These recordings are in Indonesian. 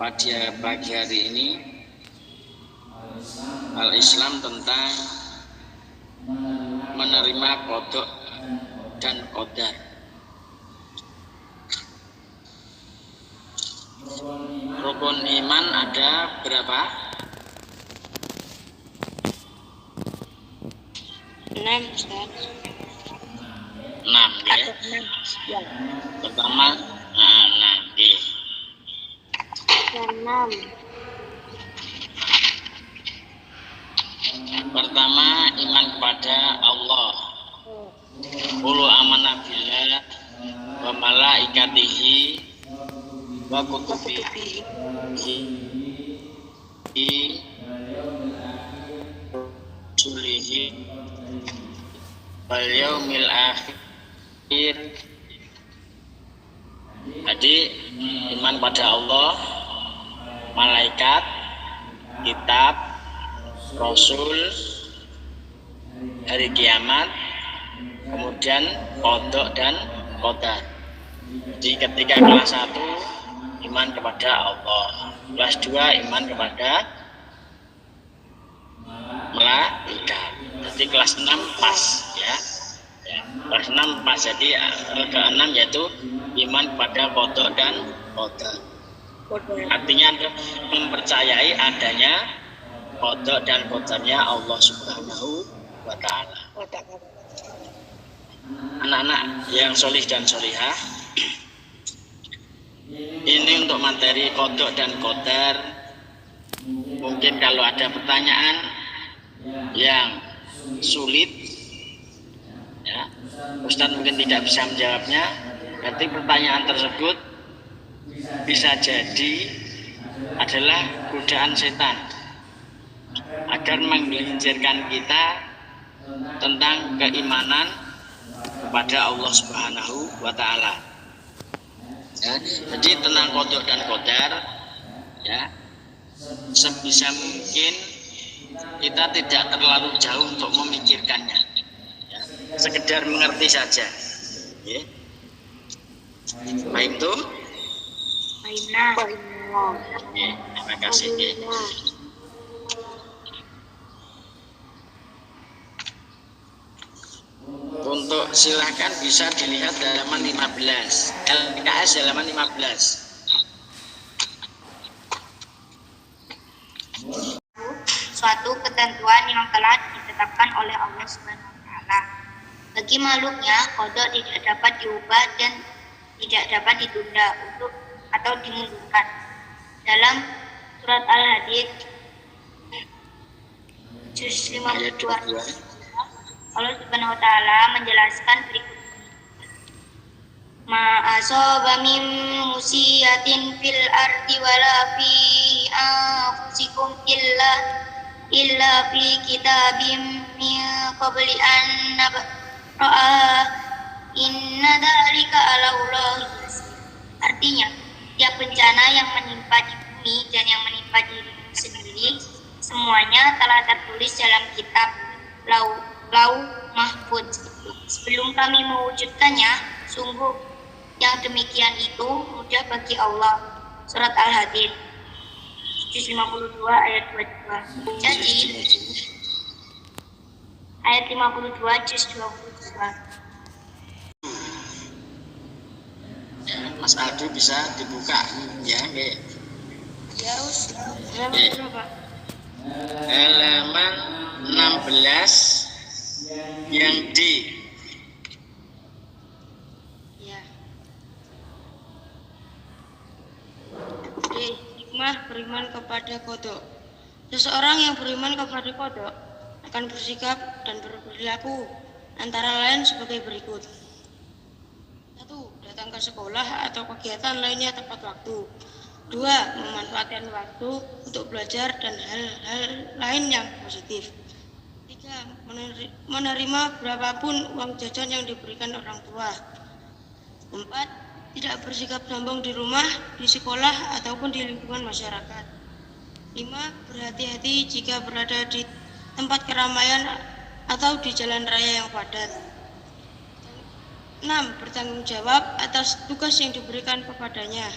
pada pagi hari ini al-Islam tentang menerima qada dan qadar. Rukun iman ada berapa? 6, Ustaz. 6 ya. Pertama, 6. Pertama, iman kepada Allah. Qul amanna billah wa malaikatihi wa kutubihi rusulihi wal yaumil akhir. Jadi iman pada Allah, malaikat, kitab, rasul, hari kiamat, kemudian qada dan qadar. Jadi ketika kelas 1 iman kepada Allah, kelas 2 iman kepada malaikat. Jadi kelas 6 pas ya. Kelas 6 pas. Jadi ke-6 yaitu iman kepada qada dan qadar. Artinya mempercayai adanya qada dan qadarnya Allah Subhanahu wa ta'ala. Anak-anak yang solih dan solihah, ini untuk materi qada dan qadar. Mungkin kalau ada pertanyaan yang sulit ya, Ustaz mungkin tidak bisa menjawabnya, berarti pertanyaan tersebut bisa jadi adalah godaan setan agar menggelincirkan kita tentang keimanan kepada Allah Subhanahu wa ta'ala ya. Jadi tentang qada dan qadar ya, sebisa mungkin kita tidak terlalu jauh untuk memikirkannya ya, sekedar mengerti saja ya. Baik itu. Terima kasih ya. Untuk silahkan bisa dilihat halaman 15 LKS halaman 15. Suatu ketentuan yang telah ditetapkan oleh Allah Subhanahu wa ta'ala. Bagi makhluknya, qada tidak dapat diubah dan tidak dapat ditunda untuk atau dimundurkan. Dalam surat Al-Hadid juz 52 Allah Subhanahu wa ta'ala menjelaskan berikut ini. Ma asaba min musiyatin fil ardi wala fi anfusikum illa fi kitabim min qabli an nabra'a inna dzalika 'ala Allahi yasir. Artinya, tiap bencana yang menimpa di bumi dan yang menimpa dirimu sendiri semuanya telah tertulis dalam kitab Lauh Mahfudz sebelum kami mewujudkannya. Sungguh yang demikian itu mudah bagi Allah. Surat Al-Hadid juz 52 ayat 22. Jadi ayat 52 juz 22. Ya, Mas Aldi bisa dibuka ya, Ya, Ustaz. Halaman berapa? Halaman 16 yang D. Ya. D. Hikmah beriman kepada qada. Seseorang yang beriman kepada qada akan bersikap dan berperilaku antara lain sebagai berikut. 1. Datang ke sekolah atau kegiatan lainnya tepat waktu. 2. Memanfaatkan waktu untuk belajar dan hal-hal lain yang positif. 3. Menerima berapapun uang jajan yang diberikan orang tua. 4. Tidak bersikap sombong di rumah, di sekolah, ataupun di lingkungan masyarakat. 5. Berhati-hati jika berada di tempat keramaian atau di jalan raya yang padat. 6. Bertanggung jawab atas tugas yang diberikan kepadanya.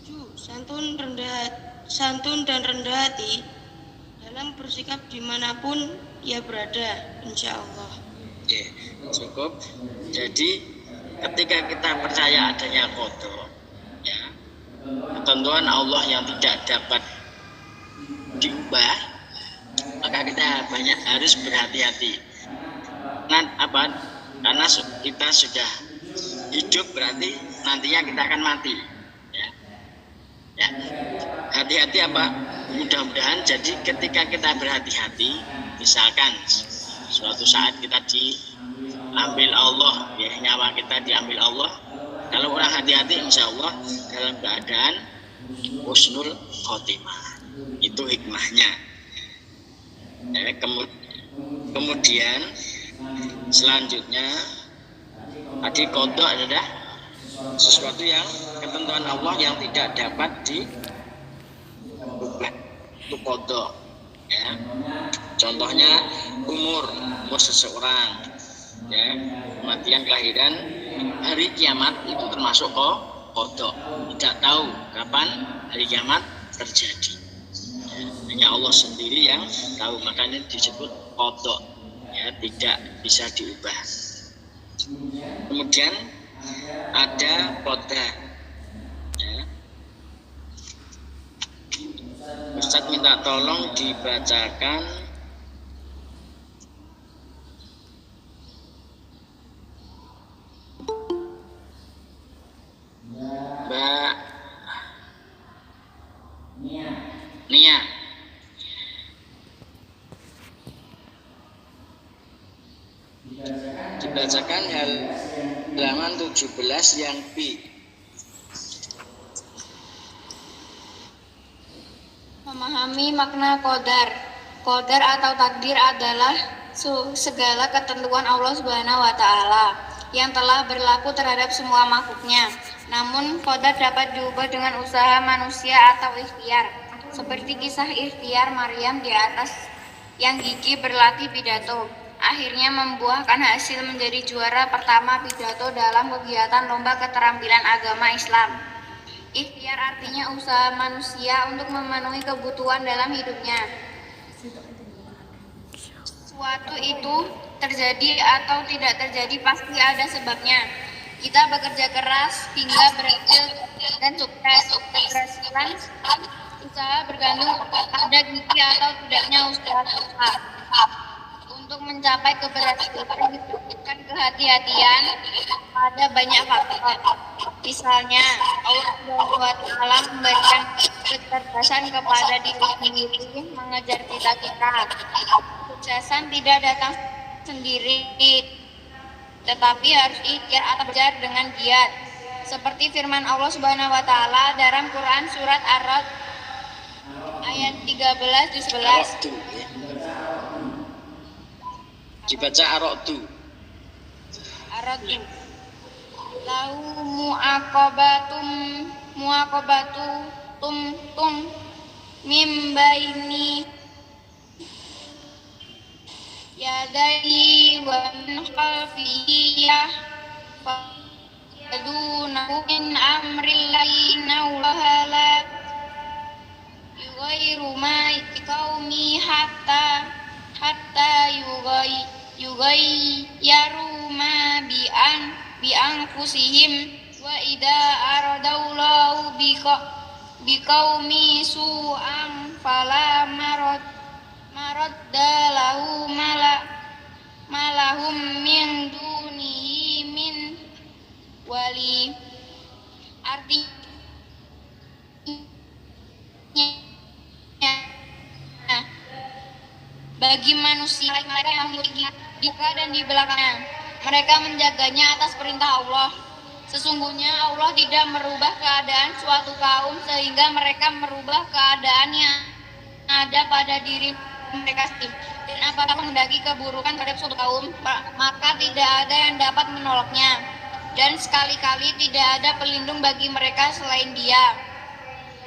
7. santun dan rendah hati dalam bersikap dimanapun ia berada, insya Allah. Oke, cukup. Jadi ketika kita percaya adanya qada, ya, ketentuan Allah yang tidak dapat diubah, maka kita harus berhati-hati. Karena kita sudah hidup, berarti nantinya kita akan mati. Ya. Hati-hati apa? Mudah-mudahan jadi ketika kita berhati-hati, misalkan suatu saat kita diambil Allah, ya, nyawa kita diambil Allah. Kalau orang hati-hati, insya Allah dalam keadaan husnul khotimah. Itu hikmahnya. Ya, kemudian selanjutnya tadi qada adalah sesuatu yang ketentuan Allah yang tidak dapat diubah. Itu qada. Ya. Contohnya umur seseorang, ya, kematian, kelahiran, hari kiamat itu termasuk qada. Tidak tahu kapan hari kiamat terjadi. Hanya Allah sendiri yang tahu, makanya disebut qada, ya, tidak bisa diubah. Kemudian ada qada, ya. Ustadz minta tolong dibacakan Mbak Nia. Dibacakan halaman 17 yang B. Memahami makna qadar. Qadar atau takdir adalah segala ketentuan Allah Subhanahu wa taala yang telah berlaku terhadap semua makhluknya. Namun qadar dapat diubah dengan usaha manusia atau ikhtiar. Seperti kisah ikhtiar Maryam di atas yang gigih berlatih pidato. Akhirnya membuahkan hasil menjadi juara pertama pidato dalam kegiatan lomba keterampilan agama Islam. Ikhtiar artinya usaha manusia untuk memenuhi kebutuhan dalam hidupnya. Suatu itu terjadi atau tidak terjadi pasti ada sebabnya. Kita bekerja keras hingga berhasil dan sukses. Keberhasilan usaha bergantung pada gigi atau tidaknya usaha. Untuk mencapai keberhasilan dibutuhkan kehati-hatian pada banyak faktor. Misalnya, Allah SWT memberikan kecerdasan kepada diri sendiri mengejar cita-cita. Kesuksesan tidak datang sendiri, tetapi harus ikhtiar atau belajar dengan giat. Seperti firman Allah Subhanahu wa taala dalam Quran surat Ar-Ra'd ayat 13 di 11. Dibaca Ar-Ra'd. Lahu muaqabatum mim baini yadayhi wa min khalfihi yadunahu min amrillahi nawala yughayyiru ma qaumi hatta yughayyiru ma bi anfusihim wa idza aradallahu biqaumi su'an fala maradda lahu malahum min dunihi min wali. Artinya bagi manusia mereka yang memiliki di depan dan di belakangnya, mereka menjaganya atas perintah Allah. Sesungguhnya Allah tidak merubah keadaan suatu kaum sehingga mereka merubah keadaan yang ada pada diri mereka sendiri. Dan apabila menghendaki keburukan terhadap suatu kaum, maka tidak ada yang dapat menolaknya. Dan sekali-kali tidak ada pelindung bagi mereka selain Dia.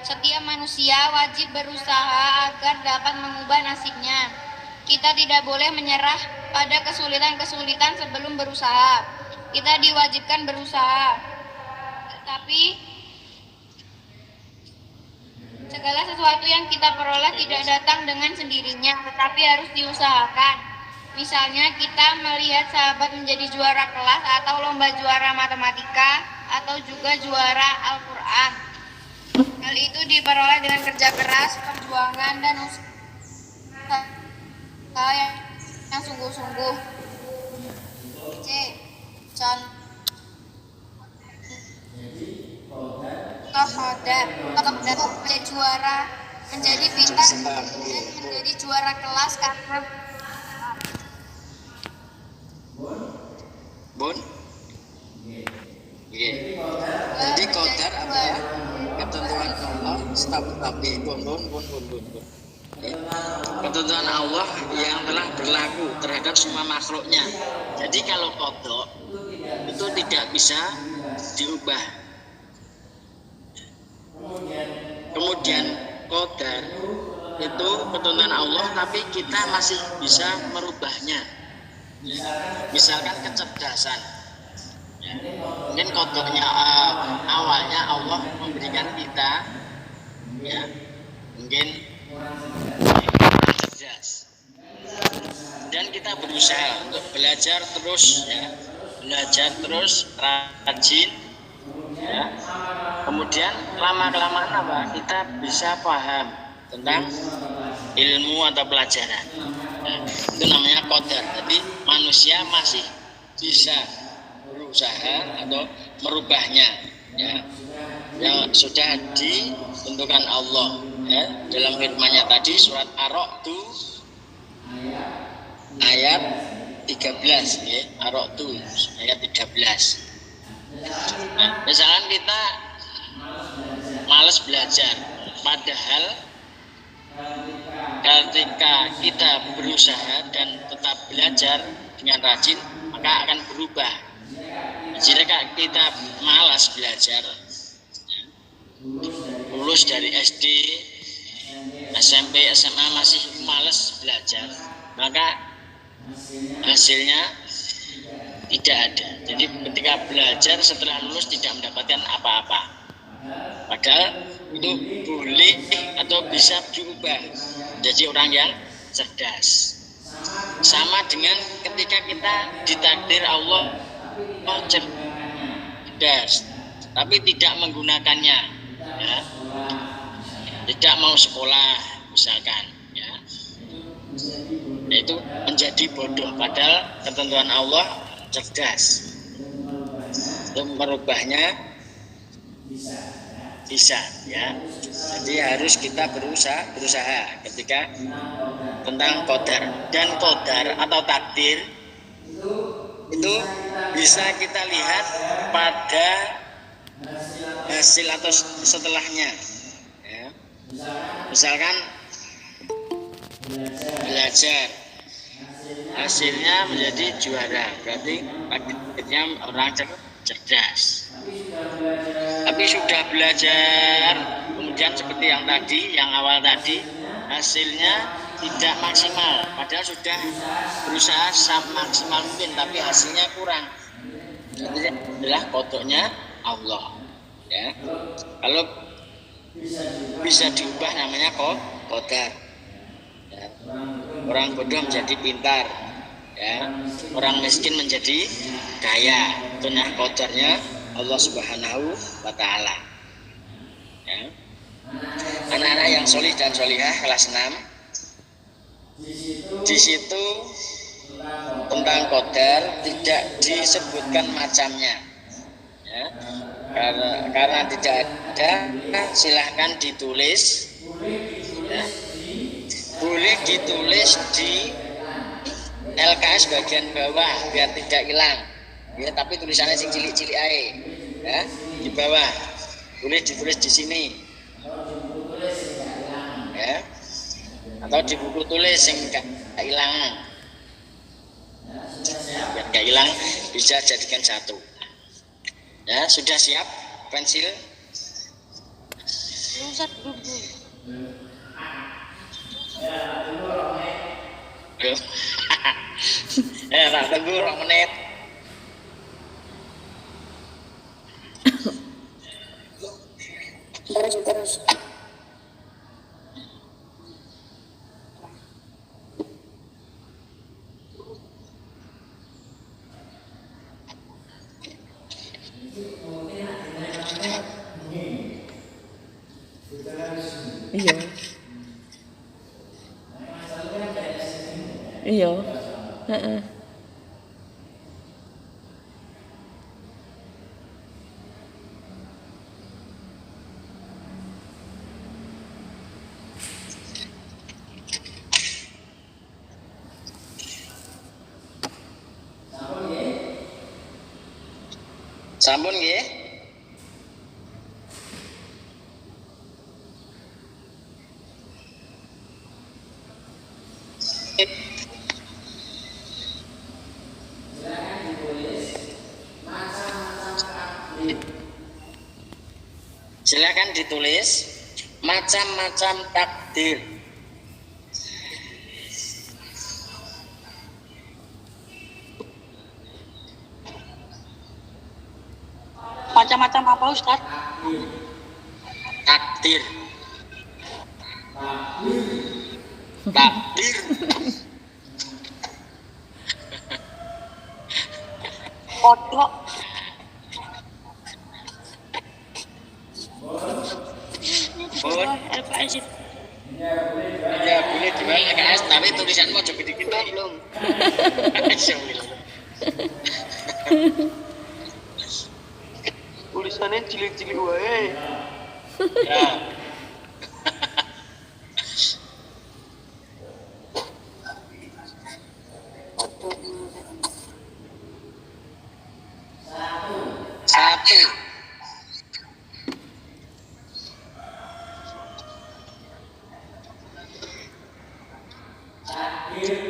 Setiap manusia wajib berusaha agar dapat mengubah nasibnya. Kita tidak boleh menyerah pada kesulitan-kesulitan sebelum berusaha. Kita diwajibkan berusaha. Tetapi Segala sesuatu yang kita peroleh tidak datang dengan sendirinya, tetapi harus diusahakan. Misalnya kita melihat sahabat menjadi juara kelas atau lomba juara matematika atau juga juara Al-Quran. Hal itu diperoleh dengan kerja keras, perjuangan, dan usaha yang sungguh-sungguh. C. Contoh menjadi juara, menjadi pintar, dan menjadi juara kelas karena Bun? Iya. Jadi qadar adalah ketentuan Allah, tapi bun. Ya. Ketentuan Allah yang telah berlaku terhadap semua makhluknya. Jadi kalau qada itu tidak bisa diubah. Kemudian qadar itu ketentuan Allah, tapi kita masih bisa merubahnya. Misalkan kecerdasan, mungkin kodoknya awalnya Allah memberikan kita, ya, mungkin cerdas, dan kita berusaha untuk belajar terus, ya, rajin, ya. Kemudian lama kelamaan apa? Kita bisa paham tentang ilmu atau pelajaran. Nah, itu namanya qadar. Jadi manusia masih bisa berusaha atau merubahnya, ya, yang sudah ditentukan Allah, ya, dalam firman-Nya tadi surat Ar-Ra'd ayat 13, ya, Ar-Ra'd ayat 13. Nah, misalkan kita malas belajar, padahal ketika kita berusaha dan tetap belajar dengan rajin, maka akan berubah. Jika kita malas belajar, lulus dari SD, SMP, SMA masih malas belajar, maka hasilnya tidak ada. Jadi ketika belajar setelah lulus tidak mendapatkan apa-apa. Padahal itu boleh atau bisa diubah jadi orang yang cerdas. Sama dengan ketika kita ditakdir Allah cerdas, tapi tidak menggunakannya, ya, tidak mau sekolah misalkan, ya, itu menjadi bodoh. Padahal ketentuan Allah cerdas, untuk merubahnya bisa, ya. Jadi harus kita berusaha ketika tentang qadar. Dan qadar atau takdir itu bisa kita lihat pada hasil atau setelahnya, ya. Misalkan belajar, hasilnya menjadi juara, berarti takdirnya orang cerdas. Tapi sudah belajar, kemudian seperti yang tadi, yang awal tadi, hasilnya tidak maksimal, padahal sudah berusaha maksimal mungkin, tapi hasilnya kurang. Jadi adalah kodoknya Allah, ya. Kalau bisa diubah namanya qadar, ya. Orang bodoh menjadi pintar, ya. Orang miskin menjadi kaya. Itu nah qadarnya Allah Subhanahu wa Ta'ala, ya. Anak-anak yang solih dan solihah kelas 6, di situ tentang qadar tidak disebutkan macamnya, ya. Karena tidak ada, silahkan ditulis, ya. Boleh ditulis di LKS bagian bawah biar tidak hilang, ya, tapi tulisannya sing cilik-cilik ae, ya, di bawah. Boleh ditulis di sini, ya, atau di buku tulis sing gak hilang, ya, biar gak hilang bisa jadikan satu. Ya, sudah siap pensil? Ustaz dulu. Tak tunggu 2 menit. Terus. Iya. Heeh. Sampun nggih. Silakan ditulis macam-macam takdir. Macam-macam apa Ustaz? Takdir. Takdir. Kodok. Pun. LPS itu. Ya boleh dibawa LKS tapi tulisanmu aja dikit. Belum. Tulisannya cilik-cilik wae. Ya. Satu.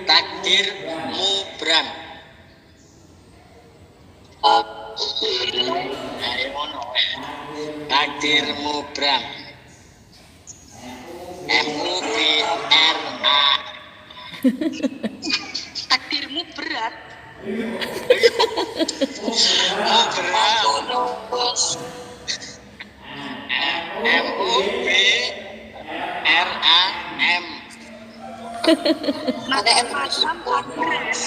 Takdir mubram. Ayo ngono. Takdir mubram. MUBRA. Takdirmu berat. Mubram. MUBRAM. Macam-macam berat.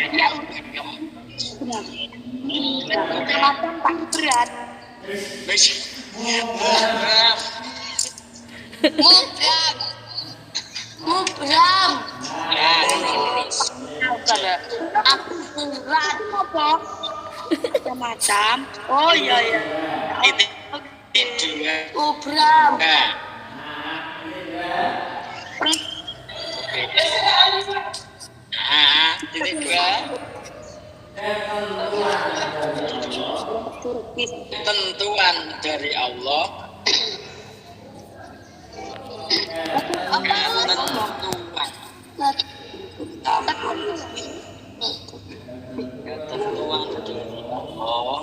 Macam-macam tak berat. Mubram. Mubram. Ya, terus. Aku berat apa? Macam-macam. Oh iya iya. Titik dua. Mubram. Nah. Titik dua. Tentuan dari Allah. Ketentuan. Ketentuan dari Allah.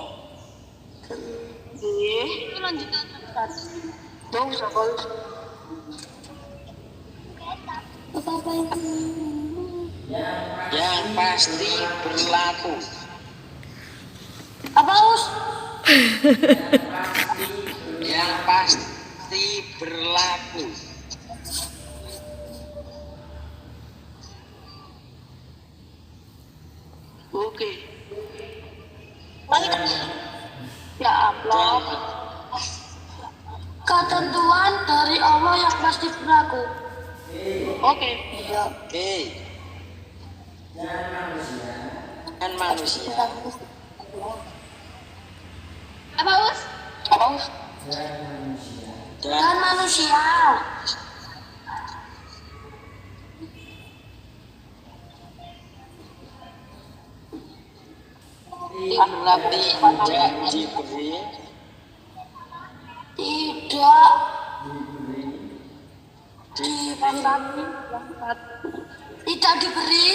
Itu lanjutan Ustaz. Mau Ustaz. Yang pasti berlaku. Apa Us? Yang pasti berlaku. Oke. Ya Allah. Ketentuan dari Allah yang pasti berlaku. Oke. Oke. Kan manusia. Apa Us? Apa Us? Dan manusia. Tapi tidak diberi Tidak tidak diberi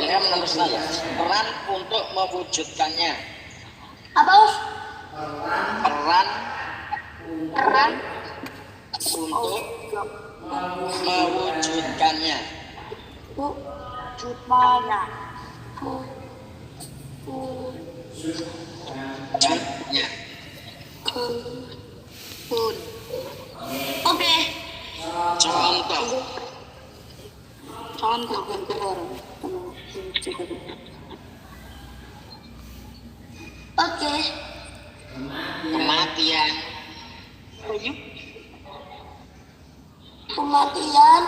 ya menurut saya peran untuk mewujudkannya. apa Us? Peran Peran untuk mewujudkannya. Jutmanya. Contohnya. Oke. Contoh. Oke. Kematian. Kematian.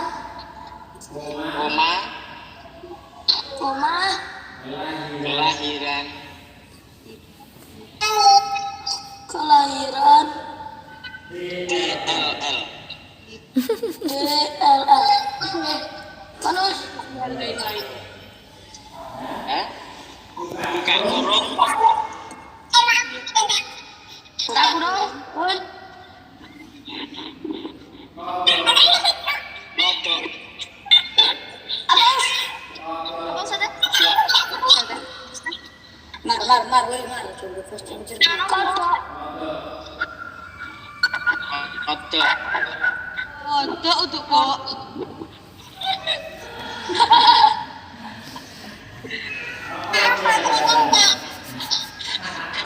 Koma. Koma. Kelahiran. Kelahiran. DLL. DLL. Terus. Hah? Buka kurung. Tak kurang. Kodok. Apa Ustaz? Mar. Coba first changer. Kodok. Kodok. Kodok untuk kok.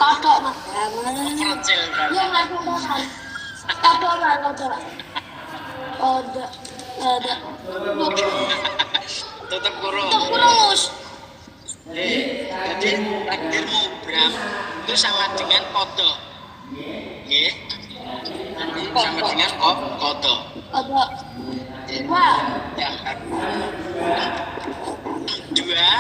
Kodok mas. Kecil kan. Yang lagi makan. Kodok. Kodok. Ada. Tutup kurung. Untuk kurus. Jadi takdirmu Bram itu sama dengan kodok. Nggih. Nanti sama dengan kodok. Kodok. Wah. Yang dua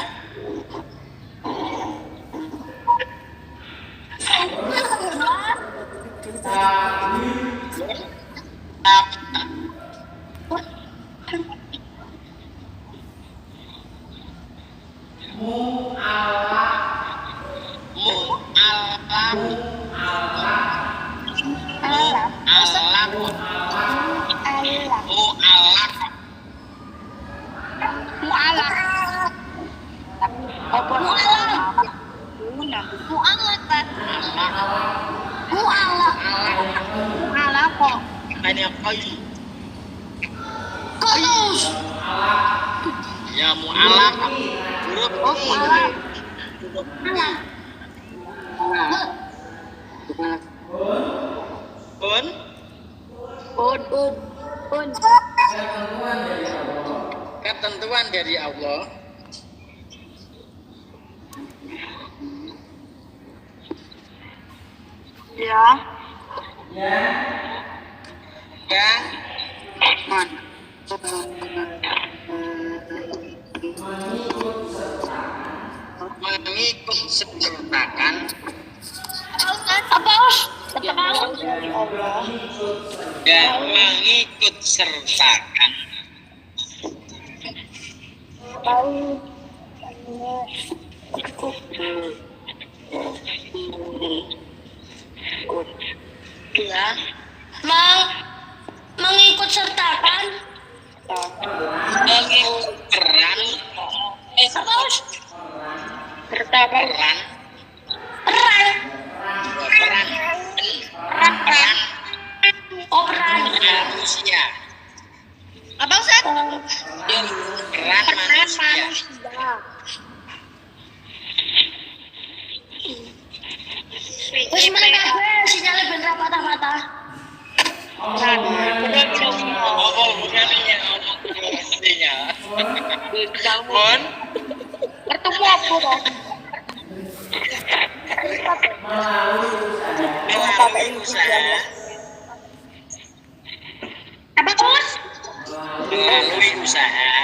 ini apa ini? Kodus. Ya mu'alaf huruf pun ketentuan dari Allah. Ya. Yang mengikut sertakan Apa? dan mengikut sertakan Ya. Mengikut sertakan peran Sertakan peran peran manusia. Apa Ustaz? Peran manusia. Wis mana kabeh sinyale ben ra patah-patah. Oh, bukan ya, maksudnya. Pun Ketemu apa to? melalui usaha, Apa Bos? melalui usaha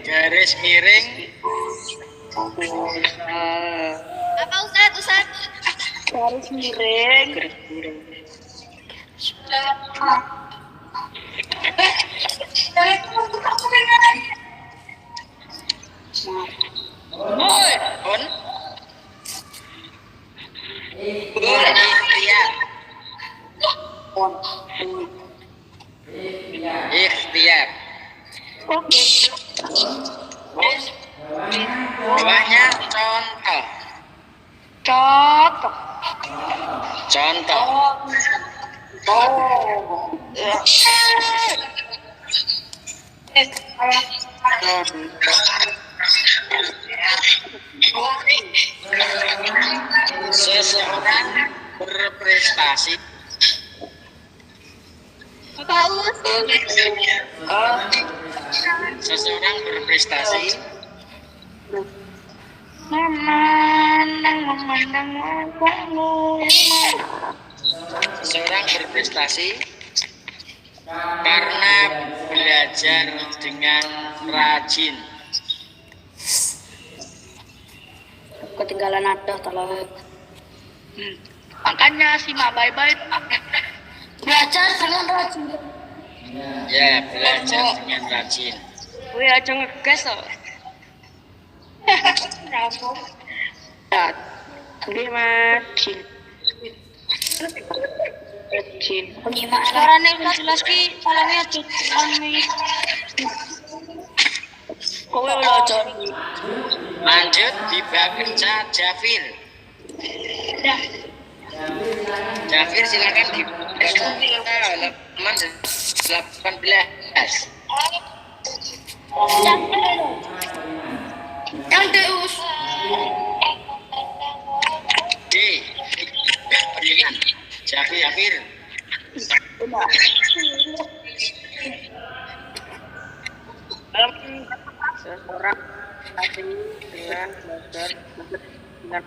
garis miring Apa Ustaz? Garis miring. pun ikhtiar. Oke. Bawahnya contoh. Contoh. Contoh. Seseorang berprestasi. Seseorang berprestasi memandang wajahmu. Seseorang berprestasi karena belajar dengan rajin. Ketinggalan ada telat. Makanya simak baik-baik. Belajar dengan rajin. Ya, belajar dengan rajin. Wih, aja ngegas loh. Oke, Mas. Rajin. Suaranya udah jelas ki, salahnya aja kami. Kowe udah aja. Lanjut di bab kerja Jafir. Jafir silakan di halaman 18. Yang Deus. D. Berikan Jafir. Seseorang asing dengan belajar dengan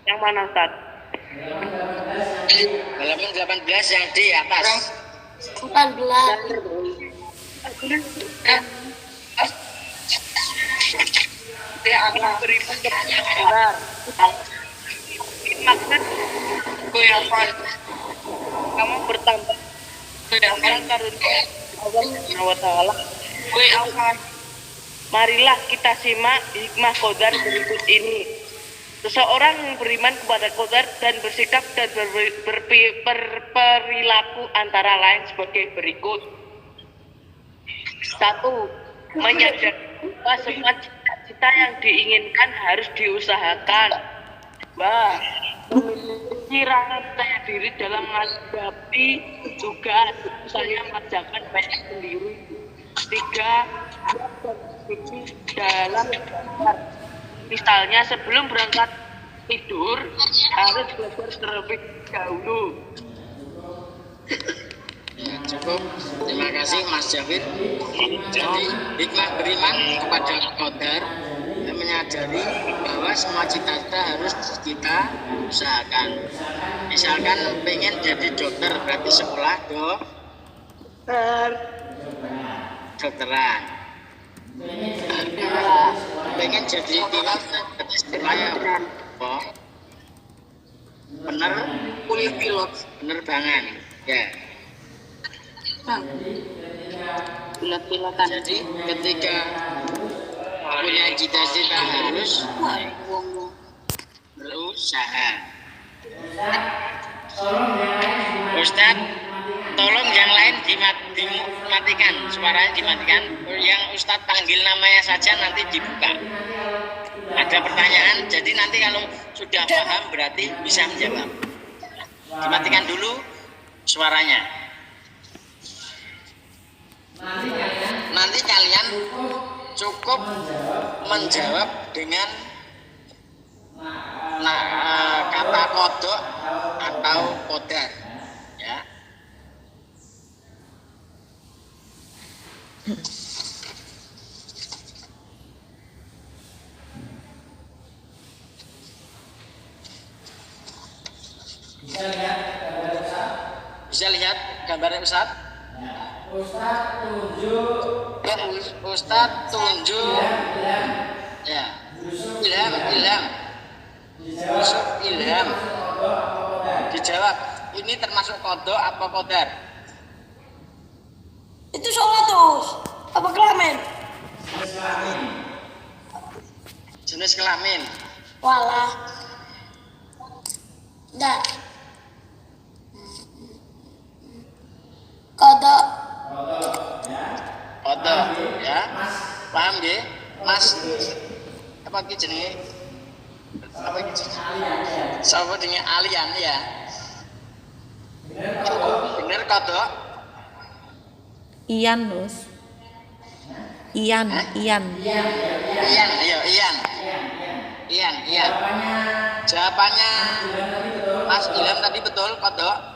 yang mana Ustaz? Halaman 18 yang di atas. 14. Dia akan beriman kepada maksud goyapan kamu bertambah goyapan karunia Allah Subhanahu wa taala. Goyapan. Marilah kita simak hikmah qadar berikut ini. Seseorang yang beriman kepada qadar dan bersikap dan berperilaku antara lain sebagai berikut. 1. Menyadari bahwa semua cita-cita yang diinginkan harus diusahakan. 2. Memiliki rasa percaya diri dalam menghadapi tugas, saya mengerjakan banyak sendiri. 3. Berpikir dalam belajar. Misalnya sebelum berangkat tidur harus belajar terlebih dahulu. Ya, cukup. Terima kasih Mas Jafir. Jadi hikmah beriman kepada qadar menyadari bahwa semua cita-cita harus kita usahakan. Misalkan pengen jadi dokter berarti sekolah dokteran. Pengen jadi pilot berarti sekolahnya pilot penerbangan. Ya. Pilot-pilotan. Jadi ketika punya cita-cita harus berusaha. Ustadz, tolong yang lain dimatikan, suaranya dimatikan. Yang Ustadz panggil namanya saja nanti dibuka. Ada pertanyaan, jadi nanti kalau sudah paham berarti bisa menjawab. Dimatikan dulu suaranya. Nanti kalian cukup menjawab dengan kata kodok atau qadar, ya. Bisa lihat gambarnya Ustaz? Ustaz tunjuk. Ya. Ilham. Yusuf Ilham. Dijawab. Ini termasuk kodok apa qadar? Itu sholat tuh. Apa kelamin? Jenis kelamin. Walah. Dah. Kodok. Kodok, ya. Paham nggih? Mas. Apa iki jenenge? Apa iki jenenge? Sapa jenenge alian ya? Bener kodok? Ian, Nus. Ian. Ian. Jawabannya Mas Ilham tadi betul kodok.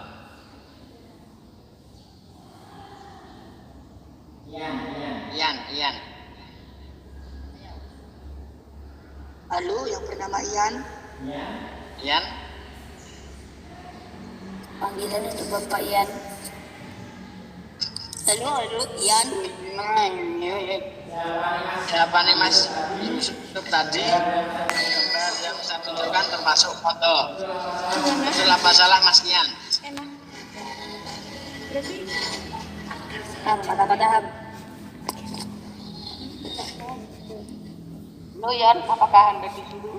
Ian. Halo, yang bernama Ian. Ian. Panggilan untuk Bapak Ian. Halo, Ian. Siapa nih Mas Yusuf tadi? Gambar yang saya tunjukkan termasuk foto. Betul apa salah Mas Ian? Kata-kata. Lo Ian, apakah Anda di sini?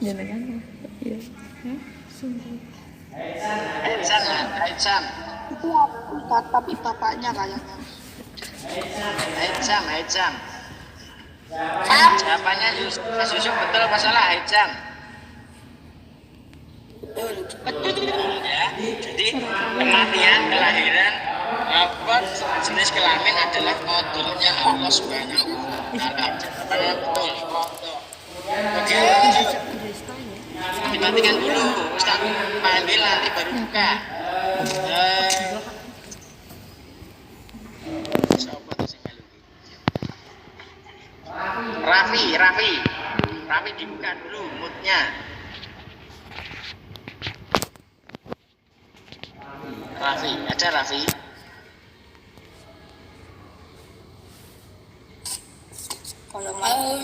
Jenengan. Iya. Aitsam. Itu Ustadz, tapi bapaknya kayaknya. Aitsam. Siapanya Mas Yusuf betul apa salah Aitsam? Ya, jadi kematian, kelahiran, apa jenis kelamin adalah kodoknya Allah Subhanahu wa Ta'ala. Betul, kodok. Oke, dimatikan dulu. Ustaz panggil nanti baru buka. Raffi dibuka dulu moodnya. Ada Raffi? Kalau mau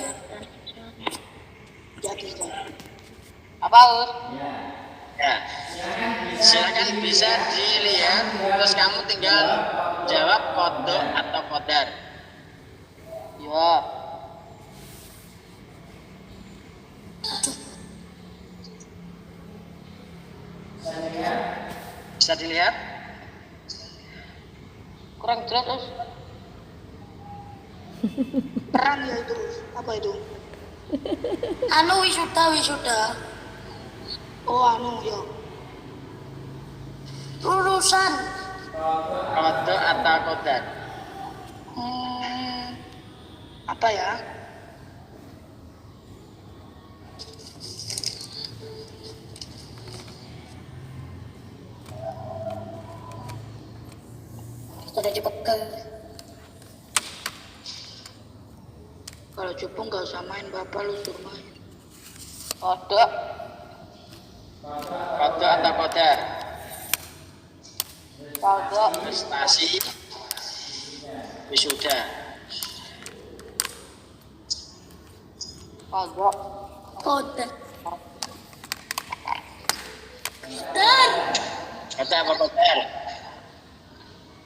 jadi apa Us? Ya. Silakan bisa dilihat, terus kamu tinggal jawab kodok atau kodar. Ya. Bisa dilihat? Kurang jelas Us. Perang ya itu Us. Apa itu? Anu wisuda. Oh anu ya. Lulusan. Kodok atau kodar? Apa ya? Sudah cepet ke. Kalau cupu nggak usah main, bapak lu suruh main. Kodok atau kodar? Kodok. Prestasi wisuda. Kodok. Kodok apa kodar?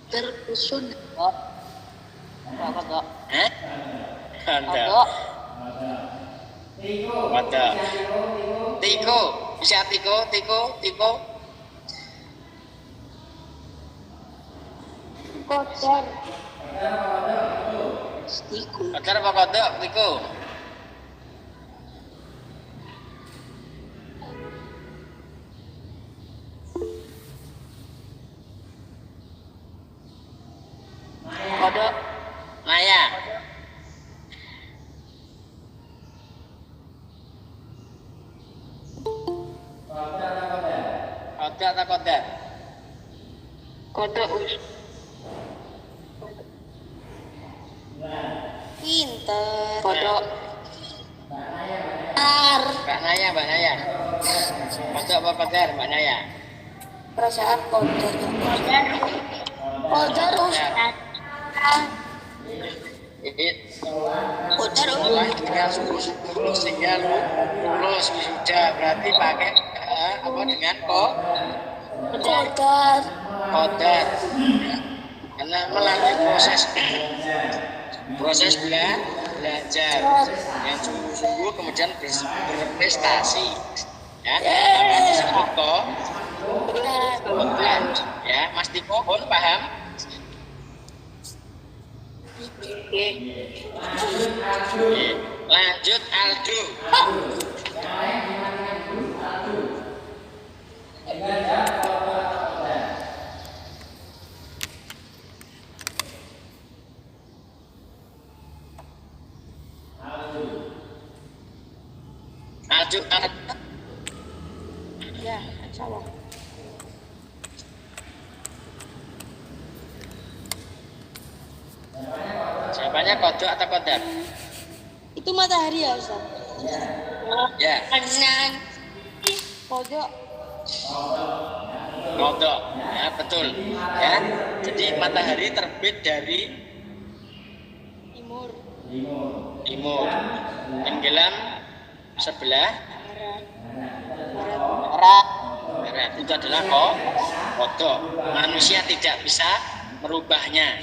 Terpesun. Kodok. Kodok. Tiko. Bisa tiko. Kodok. Kodar apa kodok? Tiko. Kodok. Maya. Kodok atau kodar? Kodok. Pinter. Kodok. Mbak Naya. Kodok apa kodar Mbak Naya? Perasaan kodok. Kodok Ustaz. Kodar dengan sungguh-sungguh sehingga lulus wisuda, berarti pakai apa dengan Kodok. kodar, karena melalui proses belajar yang sungguh-sungguh kemudian berprestasi, ya, maka disebut kodar, ya. Mas Tiko pun paham? Oke. Lanjut Aldo. Ya, insyaallah. Jawabannya kodok atau kodar? Itu matahari ya Ustaz? Ya, Kodok. kodok. Ya, betul. Ya, jadi matahari terbit dari Timur. timur, tenggelam sebelah Barat. barat. Itu adalah kodok. Manusia tidak bisa merubahnya.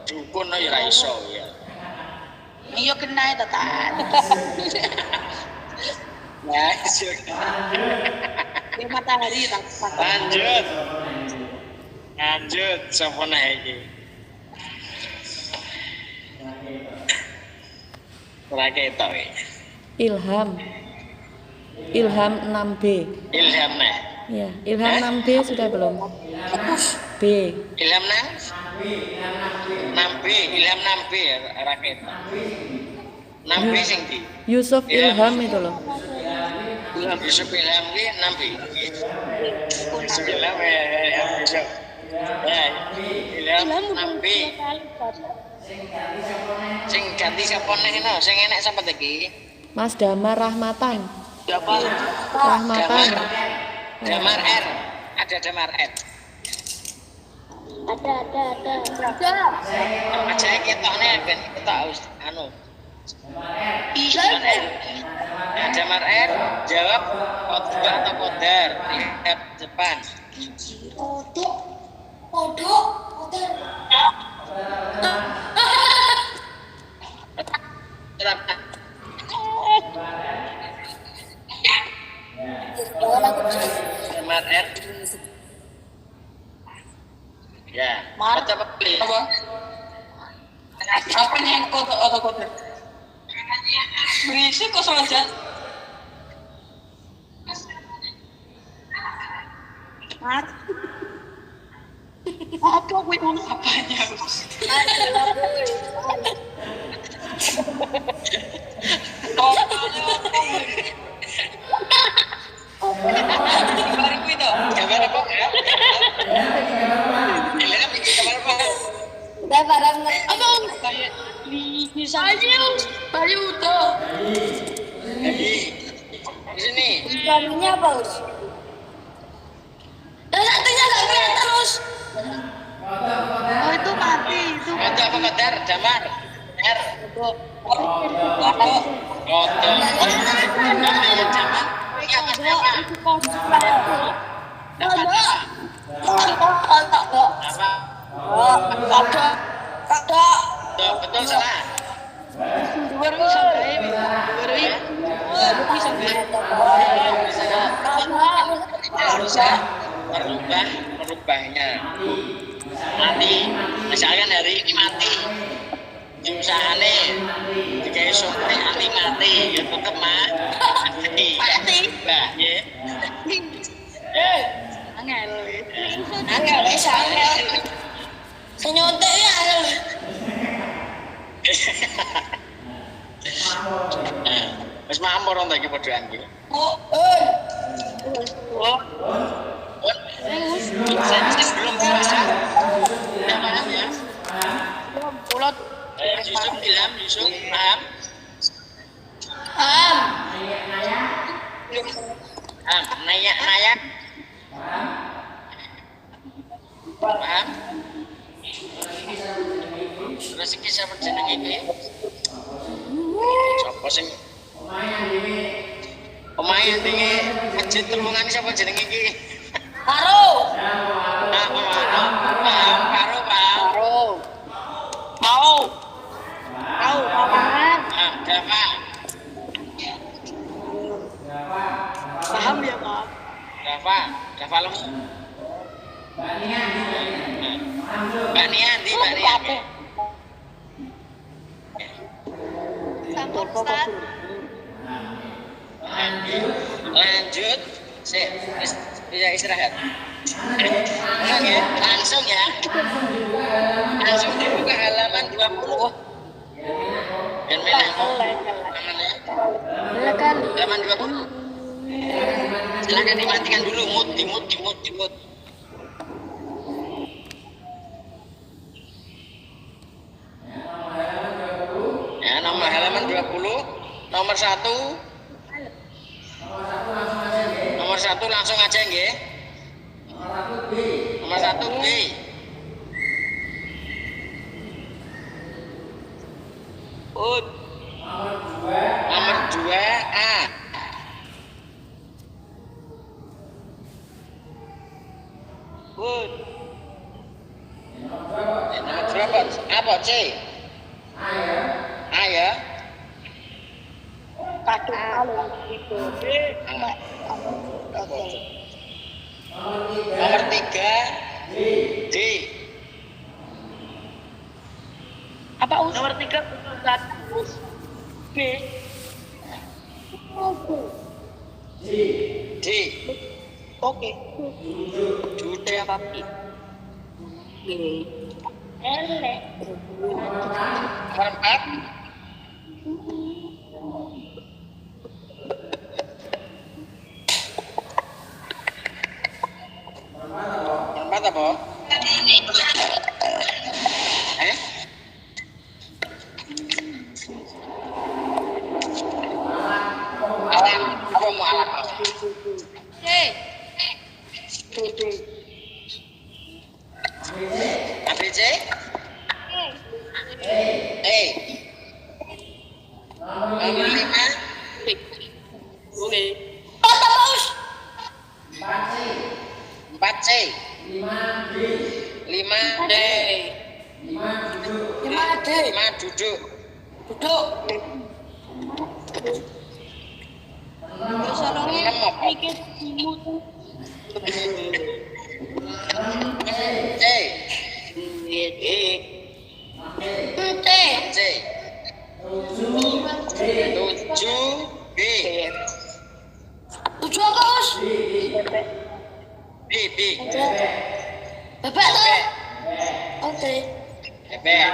Dukun ya ora iso ya. Iya kena itu tak. Ya, sudah. Di matahari tak. Lanjut, sapa nah iki? Ora ketok iki. Ilham 6B. Ilham nah. Ya, Ilham 6B sudah belum? B. Ilham nang? 6B, Ilham 6B ya, ora ketok. 6B sing ndi? Yusuf Ilham itu loh. Ilham Yusuf Ilham ki 6B. Yusuf Ilham ya Yusuf. Ya, Ilham 6B. Sing ganti sapa neh no? Sing enek sapa iki? Mas Damar Rahmatan. Siapa? Rahmatan. Damar R. Ada Damar R. Ada. Aja ketokne ben ketok anu. Iya. Nah, Damar R jawab kodok atau kodar. Lihat depan. Kodok. Terapkan. Damar R. Ya. Baca apa pilih? Apa nih kodok atau kodok? Berisik kok saja. Apa gue ngomong apanya? Gambar gue itu. Gambar apa ya? Ilham gambar apa? Bayu tuh. Di sini. Ikannya apa Us? Dan satunya gak kelihatan terus. Oh itu mati itu. Kodok apa kodar? Damar. R. Kodok. Namanya Damar. Ini atas nama. Apa? Betul salah. Tidak bisa merubahnya. Mati. Misalkan hari ini mati. Usahane digawe suntik anti mati ya tetep mati. Bah, ya. Angel bisa angel. Senyontek ya angel. Wis mamur ta iki padhaan iki. Oh. Belum puasa. Ya paham ya? Pulut. Yusuf Ilham, Yusuf paham? Nayak. Paham? Terus iki sapa jeneng iki? Sapa sing omahe ndenge masjid terowongan sapa jeneng iki? Karo. Paham ya Pak? Dafa lemu. Mbak Nia. Sampun Ustaz. Lanjut. Bisa istirahat. Langsung ya. Langsung dibuka halaman 20. Dan halaman 20. Silakan dimatikan dulu, dimut. halaman 20 nomor 1. Nomor 1 langsung aja nggih. Nomor 1 B. Nomor 2 A. Nomor berapa? Apa C? A ya. Kadung paling itu. Oke. Nomor 3 D. Apa us? Nomor 3 B. D. Oke. Duda apa B? Nomor 4. Nomor 4 apa? Alam, apa mau alam apa? ABC? E. Nomor 5. Oke. 4C. 5D. 5 duduk. Enam apa? C. C. 7 B. B. Bebek tuh. Oke. Bebek.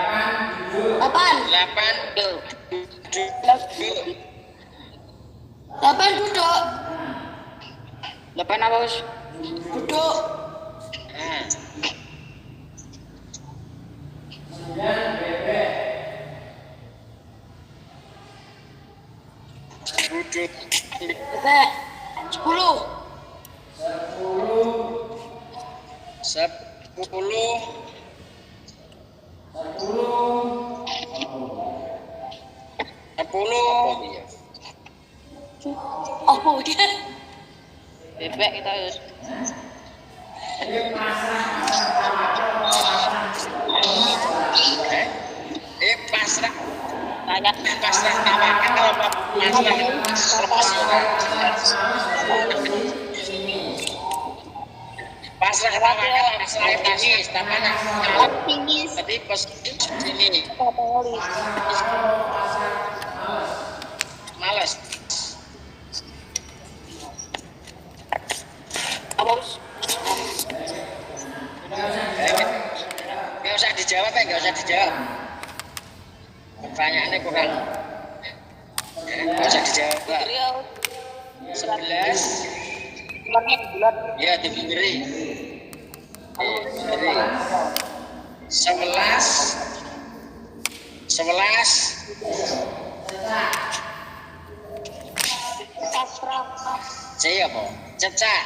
8 duduk. 8 duduk. 8 apa us? Duduk. Nah. Duduk. Bebek. 10. 10. Oh, dia. Bebek kita us. Pasrah. Kayak Pasrah tawakan kalau pasrah proporsional. Pasrah tawakan pasrah tangis, tapanan. Optimis. Tadi positif sini. Males. apa us? Nggak usah dijawab ya, nggak usah dijawab. Pertanyaannya kurang. Nggak usah dijawab. 11. Ya, diberi. 11. C apa? Cecak.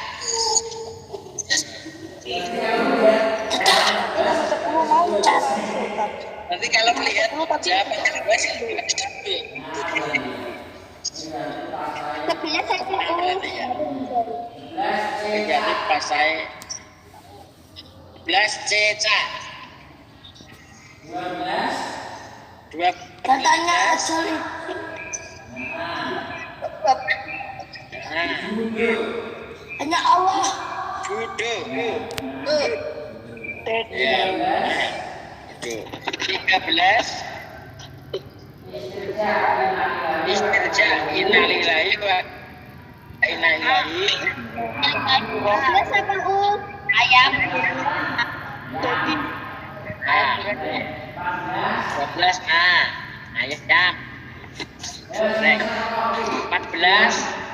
Nanti kalau melihat jawabannya gue sih Sebelas aku. jadi pas saya 11 cecak. 2 Katanya asal hanya Allah. duduk. Ya. Duduk. 13 istirja innalillahi wa inna ilaihi. 12 apa U? Ayam. Nah, 12 ayam. 14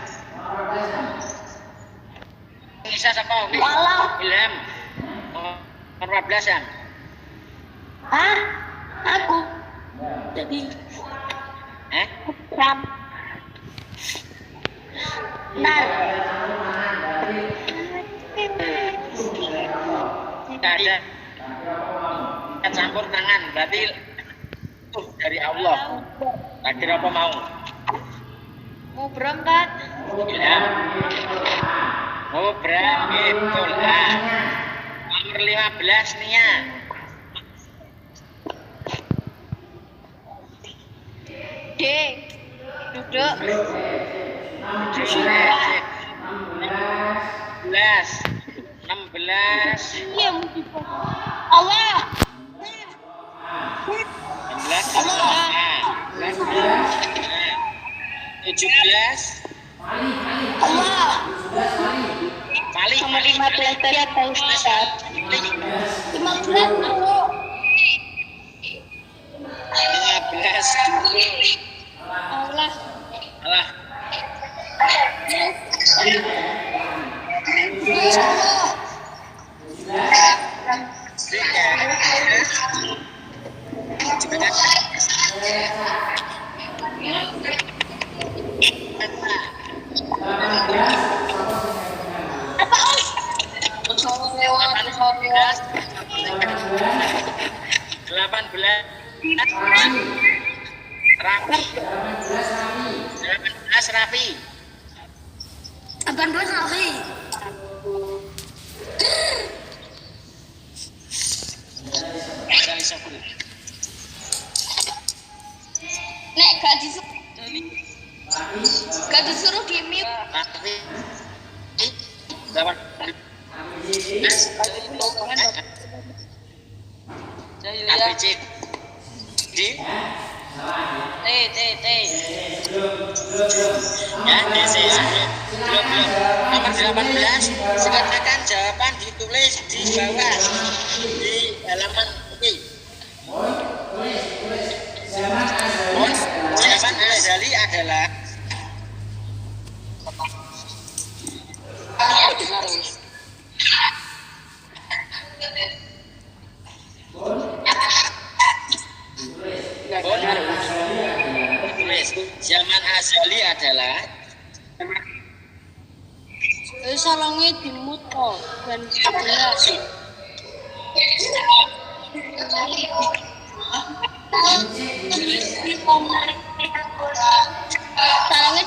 bisa siapa? Walau. Ilham. Nomor 14 ya? Hah? Aku. Jadi Eh? Ram. Nar. Tidak ada campur tangan, berarti dari Allah. Takdir apa mau? Mau berangkat. Ya. Betul. Nomor 15 nih ya. D. Duduk. 16. Iya, mesti Allah. 16. 17. Allah. Kali. Nomor 15 tadi apa Ustaz? 15 dulu. 15 dulu. Allah. Alah. Apa Us? 18. Rafi. 18 lagi. Nek gak disuruh di mute. Rafi. 18. ABC. D. T. Ya, DC belum. Nomor 18, silakan jawaban ditulis di bawah di halaman ini. Jawaban Ghazali adalah Zaman Azali adalah salangnya dimut kok dan jelas. Salangnya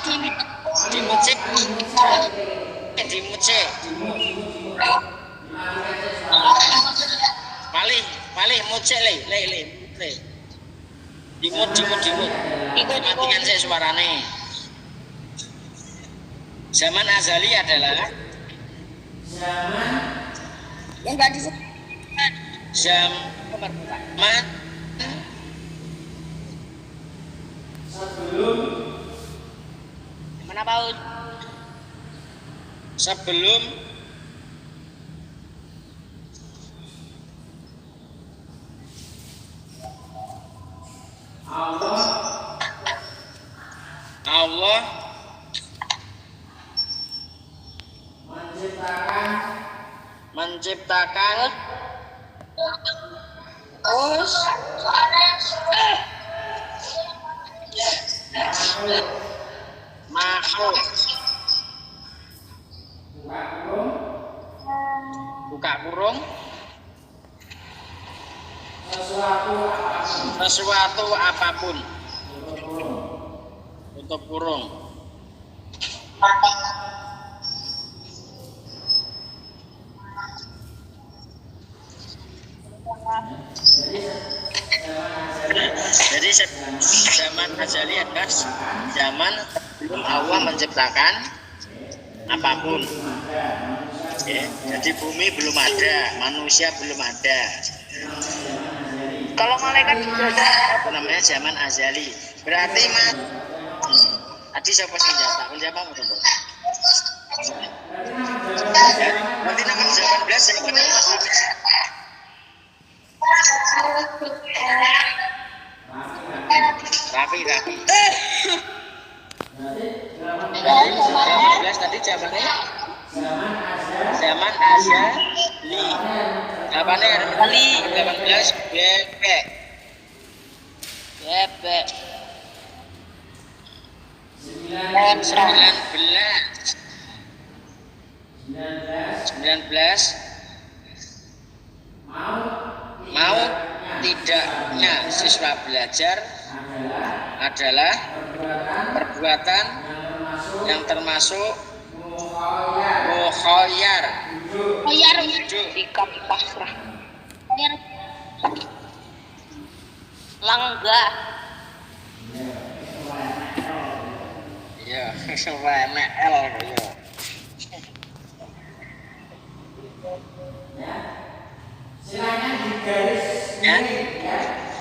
dimucik. Malih mucik le. Dimut. Matikan saya suarane. Zaman Azali adalah yang gak disebut. zaman Mana Paul? sebelum Allah menciptakan makhluk. Buka kurung. Sesuatu apapun. Tutup kurung. Jadi zaman Azali adalah zaman sebelum Allah menciptakan apapun. Ya, jadi bumi belum ada, manusia belum ada. Kalau malaikat juga ada, apa namanya, zaman Azali. Berarti tadi siapa senjata? Penjama betul. Nanti nomor 18 saya ketemu Mas Hafiz. Rafi. 18 tadi jawabannya zaman Azali. Jawabannya ada 18 bebek. 19. Mau tidaknya siswa belajar adalah perbuatan yang termasuk mukhayyar. Sikap pasrah. Langgah. Iya, WML ya.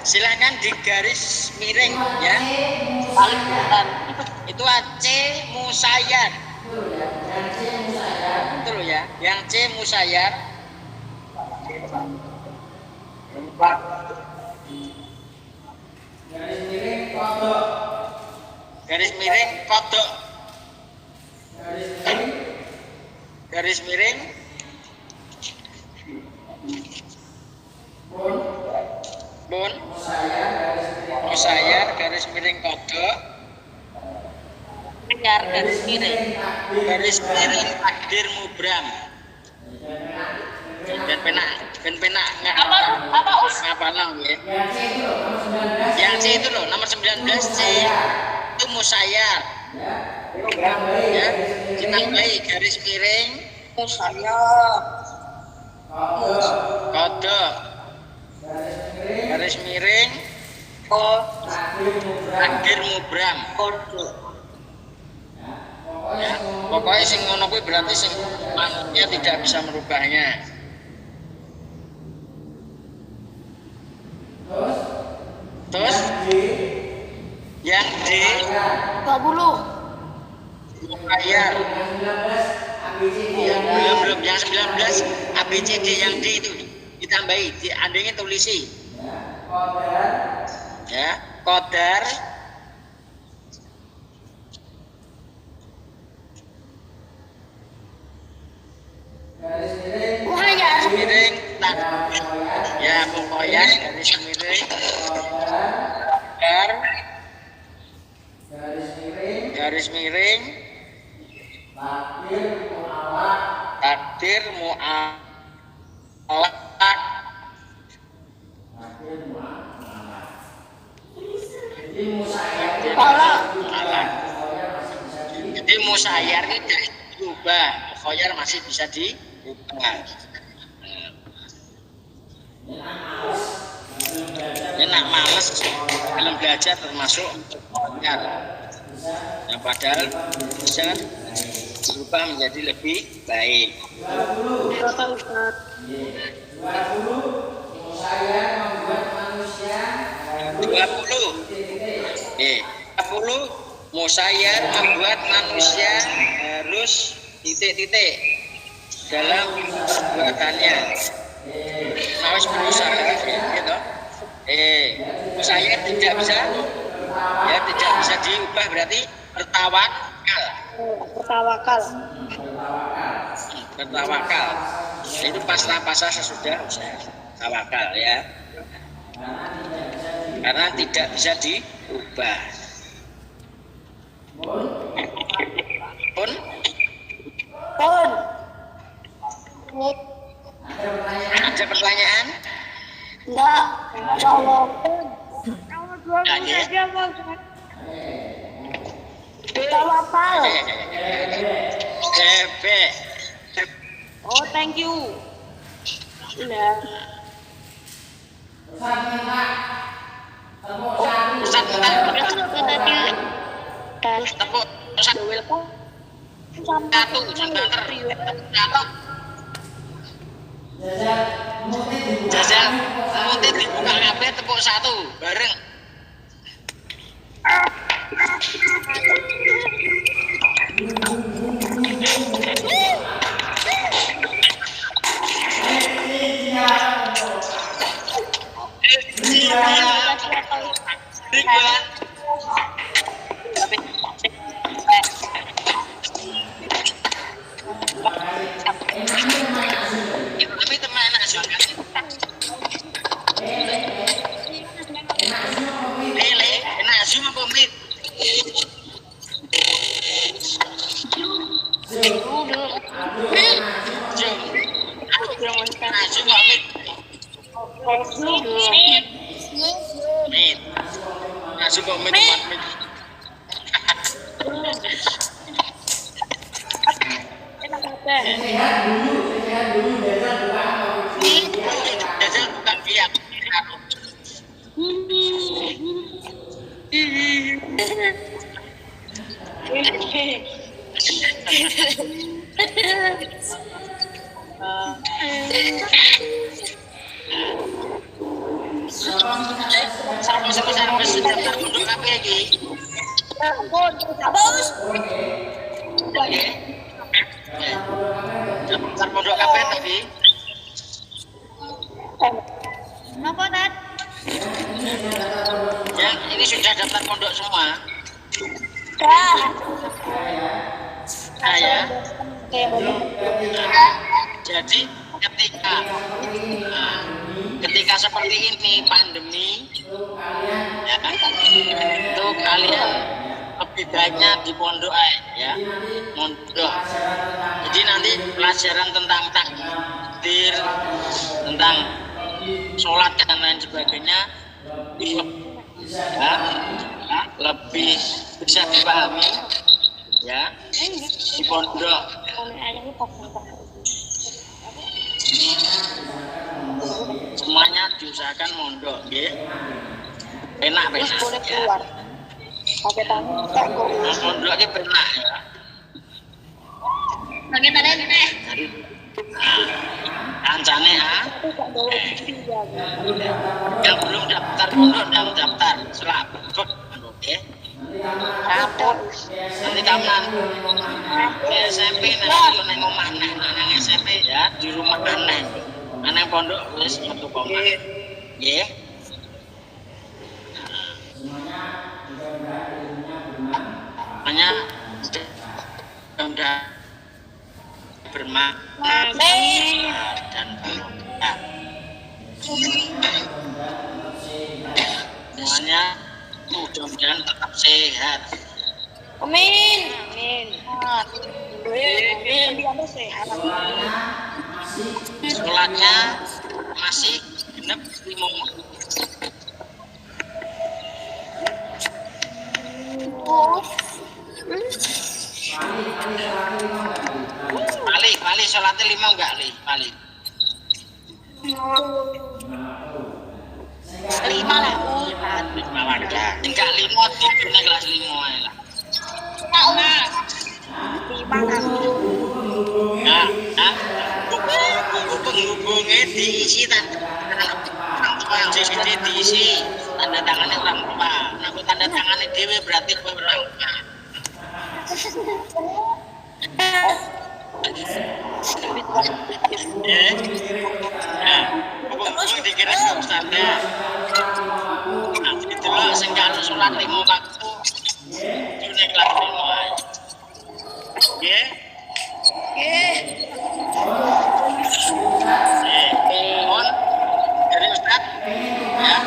Silakan digaris miring ya. Paling bukan. Itu C musayyar. Itu loh ya, yang C musayyar. Garis miring kodok. Garis miring bun musayyar garis miring kodok. Garis miring. Garis miring takdir mubram. Ben penak Apa us? ngapalno nggih. Yang C itu loh, nomor 19 C. Itu musayyar. Ya, ditambahi garis miring Musayyar. kodok. Garis miring takdir mubram. Ya, pokoknya sing ngono kuwi berarti sing manusia tidak bisa merubahnya. Terus yang D 20. musayyar. Belum yang 19 ABCD yang D itu ditambahi, diandengin tulisi. Ya, qadar garis miring ya pokoknya garis miring qadar garis miring takdir mu'alaq. Jadi musayyar ini tidak diubah, mukhayyar masih bisa diubah. Ini nak males dalam belajar termasuk mukhayyar. Yang padahal bisa berubah menjadi lebih baik. 20 musayyar membuat manusia harus titik-titik dalam perbuatannya. Harus berusaha gitu. Musayyar tidak bisa diubah, berarti bertawakal. Itu pasrah sesudah usaha. Tawakal ya. Karena tidak bisa diubah. Pun. Ada pertanyaan? Enggak. Jawab. Tawakal. Oh, thank you. Udah. Tepuk satu. Jajal mutit dibuka kabeh tepuk satu bareng. Tapi teman anak juga. Enak Zoom apa Meet? Mit. Masuk kok mit. Jajal bukan biak. Sama-sama sudah terpunduk apa lagi? Bagus. Terpunduk apa tadi? Kenapa, Tat? Ya, ini sudah daftar pondok semua. Nah, ya. Jadi ketika seperti ini pandemi, ya kan, itu kalian lebih baiknya di pondok ya, pondok. Jadi nanti pelajaran tentang takdir, tentang sholat dan lain sebagainya ya, lebih bisa dipahami ya di pondok. Semuanya diusahakan mondok, ya. Enak ya. Pakai tangan tak kok. Mondok ini pernah ya. Pakai tangan teh. Kancane yang belum daftar pondok dan daftar selaput, oke? Nanti kapan? Di SMP nanti neng omah neng SMP ya di rumah neng pondok wis satu koma, ya. Hanya sudah bermakna dan barokah. Semuanya mudah-mudahan tetap sehat. Amin. Biar sehat. Sholatnya masih genep 5 waktu. Pali sholatnya 5 enggak li? Pali 5 lah. 5 warga. Enggak 5 tidurnya kelas 5 aja lah. Nah, penghubungnya diisi tanda diisi tanda tangannya orang tua. Nah, tanda tangannya dewe berarti orang tua. Hubung dikira ke ustazah. Nah, gitu loh, sehingga sholat 5 waktu dunia kelas 5 aja. Oke? Mohon dari Ustaz ya.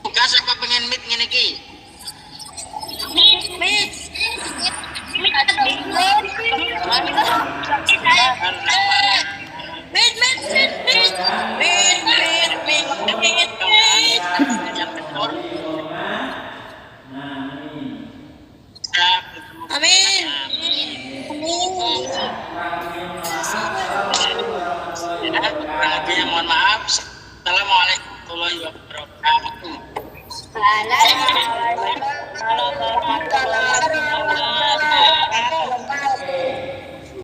Tugas apa pengen meet ngene iki? Yang betul. Amin. Ya, kurang lebihnya mohon maaf. Assalamualaikum warahmatullahi wabarakatuh. Waalaikumsalam warahmatullahi wabarakatuh.